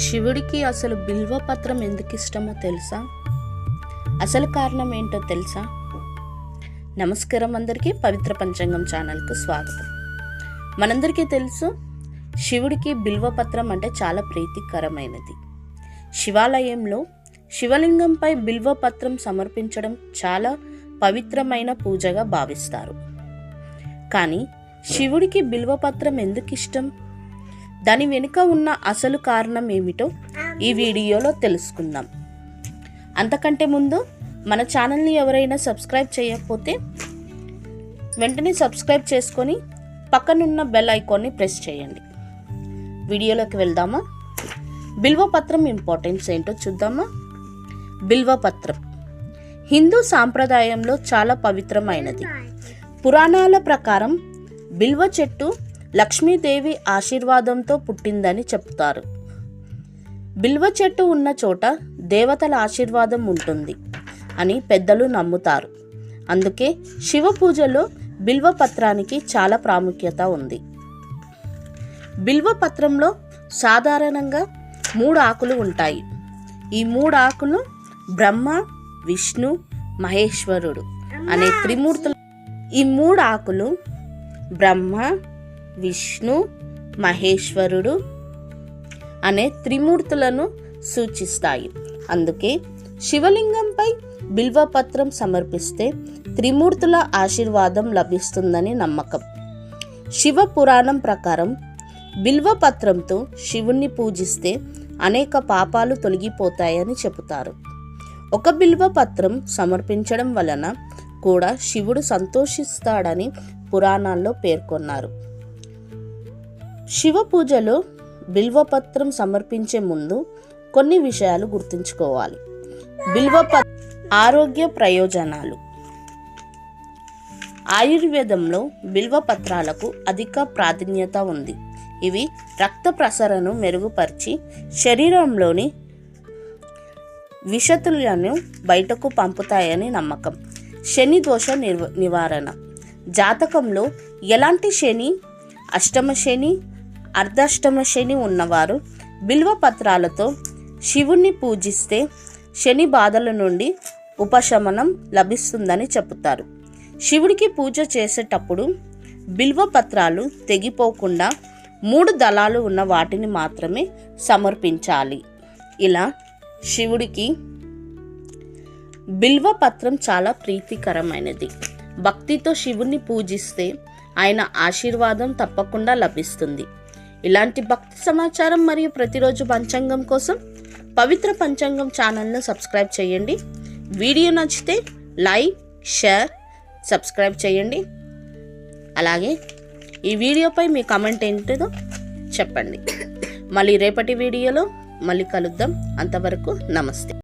శివుడికి అసలు బిల్వపత్రం ఎందుకు ఇష్టమో తెలుసా? అసలు కారణం ఏంటో తెలుసా? నమస్కారం అందరికీ, పవిత్ర పంచాంగం ఛానల్కు స్వాగతం. మనందరికీ తెలుసు, శివుడికి బిల్వపత్రం అంటే చాలా ప్రీతికరమైనది. శివాలయంలో శివలింగంపై బిల్వపత్రం సమర్పించడం చాలా పవిత్రమైన పూజగా భావిస్తారు. కానీ శివుడికి బిల్వపత్రం ఎందుకు ఇష్టం? దాని వెనుక ఉన్న అసలు కారణం ఏమిటో ఈ వీడియోలో తెలుసుకుందాం. అంతకంటే ముందు మన ఛానల్ని ఎవరైనా సబ్స్క్రైబ్ చేయకపోతే వెంటనే సబ్స్క్రైబ్ చేసుకొని పక్కనున్న బెల్ ఐకాన్ని ప్రెస్ చేయండి. వీడియోలోకి వెళ్దామా? బిల్వపత్రం ఇంపార్టెన్స్ ఏంటో చూద్దామా? బిల్వపత్రం హిందూ సాంప్రదాయంలో చాలా పవిత్రమైనది. పురాణాల ప్రకారం బిల్వ చెట్టు లక్ష్మీదేవి ఆశీర్వాదంతో పుట్టిందని చెప్తారు. బిల్వ చెట్టు ఉన్న చోట దేవతల ఆశీర్వాదం ఉంటుంది అని పెద్దలు నమ్ముతారు. అందుకే శివ పూజలో బిల్వపత్రానికి చాలా ప్రాముఖ్యత ఉంది. బిల్వపత్రంలో సాధారణంగా 3 ఆకులు ఉంటాయి. ఈ 3 ఆకులు బ్రహ్మ, విష్ణు, మహేశ్వరుడు అనే త్రిమూర్తులు. ఈ 3 ఆకులు బ్రహ్మ, విష్ణు, మహేశ్వరుడు అనే త్రిమూర్తులను సూచిస్తాయి. అందుకే శివలింగంపై బిల్వపత్రం సమర్పిస్తే త్రిమూర్తుల ఆశీర్వాదం లభిస్తుందని నమ్మకం. శివ పురాణం ప్రకారం బిల్వపత్రంతో శివుణ్ణి పూజిస్తే అనేక పాపాలు తొలగిపోతాయని చెబుతారు. ఒక బిల్వపత్రం సమర్పించడం వలన కూడా శివుడు సంతోషిస్తాడని పురాణాల్లో పేర్కొన్నారు. శివ పూజలో బిల్వపత్రం సమర్పించే ముందు కొన్ని విషయాలు గుర్తుంచుకోవాలి. ఆరోగ్య ప్రయోజనాలు. ఆయుర్వేదంలో బిల్వపత్రాలకు అధిక ప్రాధాన్యత ఉంది. ఇవి రక్త ప్రసరణను మెరుగుపరిచి శరీరంలోని విషతులను బయటకు పంపుతాయని నమ్మకం. శని దోష నివారణ. జాతకంలో ఎలాంటి శని, అష్టమ శని, అర్ధాష్టమ శని ఉన్నవారు బిల్వపత్రాలతో శివుణ్ణి పూజిస్తే శని బాధల నుండి ఉపశమనం లభిస్తుందని చెబుతారు. శివుడికి పూజ చేసేటప్పుడు బిల్వపత్రాలు తెగిపోకుండా 3 దళాలు ఉన్న వాటిని మాత్రమే సమర్పించాలి. ఇలా శివుడికి బిల్వపత్రం చాలా ప్రీతికరమైనది. భక్తితో శివుణ్ణి పూజిస్తే ఆయన ఆశీర్వాదం తప్పకుండా లభిస్తుంది. ఇలాంటి భక్తి సమాచారం మరియు ప్రతిరోజు పంచాంగం కోసం పవిత్ర పంచాంగం ఛానల్ను సబ్స్క్రైబ్ చేయండి. వీడియో నచ్చితే లైక్, షేర్, సబ్స్క్రైబ్ చేయండి. అలాగే ఈ వీడియోపై మీ కామెంట్ ఏంటిదో చెప్పండి. మళ్ళీ రేపటి వీడియోలో మళ్ళీ కలుద్దాం. అంతవరకు నమస్తే.